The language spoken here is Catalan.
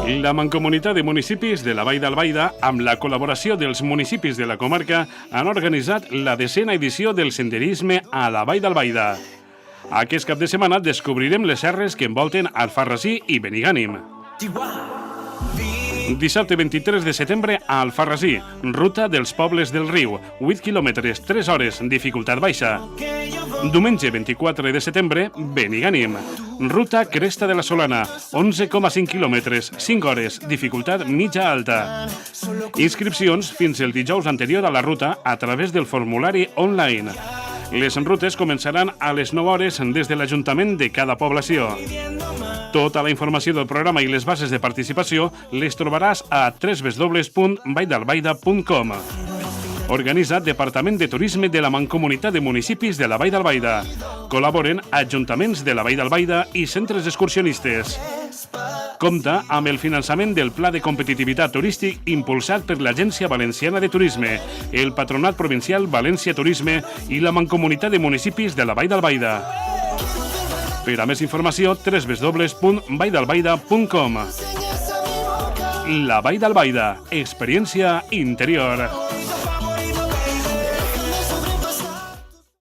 La Mancomunitat de Municipis de la Vall d'Albaida, amb la col·laboració dels municipis de la comarca, han organitzat la 10a edició del senderisme a la Vall d'Albaida. Aquest cap de setmana descobrirem les serres que envolten Alfarrasí i Benigànim. Dissabte 23 de setembre a Alfarrasí, ruta dels pobles del riu, 8 quilòmetres, 3 hores, dificultat baixa. Diumenge 24 de setembre, Benigànim, ruta Cresta de la Solana, 11,5 quilòmetres, 5 hores, dificultat mitja-alta. Inscripcions fins el dijous anterior a la ruta a través del formulari online. Les rutes començaran a les 9 hores des de l'Ajuntament de cada població. Tota la informació del programa i les bases de participació les trobaràs a www.valldalbaida.com. Organitza Departament de Turisme de la Mancomunitat de Municipis de la Vall d'Albaida. Col·laboren ajuntaments de la Vall d'Albaida i centres excursionistes. Compta amb el finançament del Pla de Competitivitat Turístic impulsat per l'Agència Valenciana de Turisme, el Patronat Provincial València Turisme i la Mancomunitat de Municipis de la Vall d'Albaida. Per a més informació, www.valldalbaida.com. La Vall d'Albaida, experiència interior.